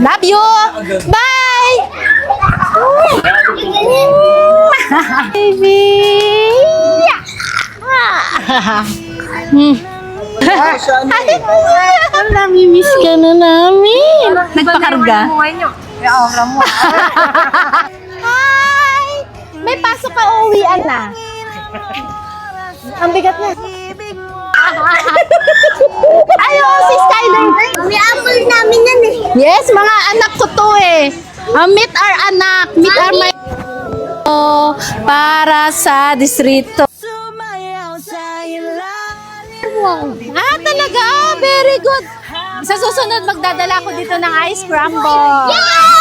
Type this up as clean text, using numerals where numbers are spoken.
Love you! Bye! Baby! Namimiss ka na namin. Nagpakarga. Hi! May pasok ka uwian na. Ang bigat na. Ayaw, si Skyler. May apple namin yan eh. Yes, mga anak ko to eh. Meet our anak. Meet our my... para sa distrito. Talaga? Very good. Sa susunod, magdadala ko dito ng ice crumble. Yeah!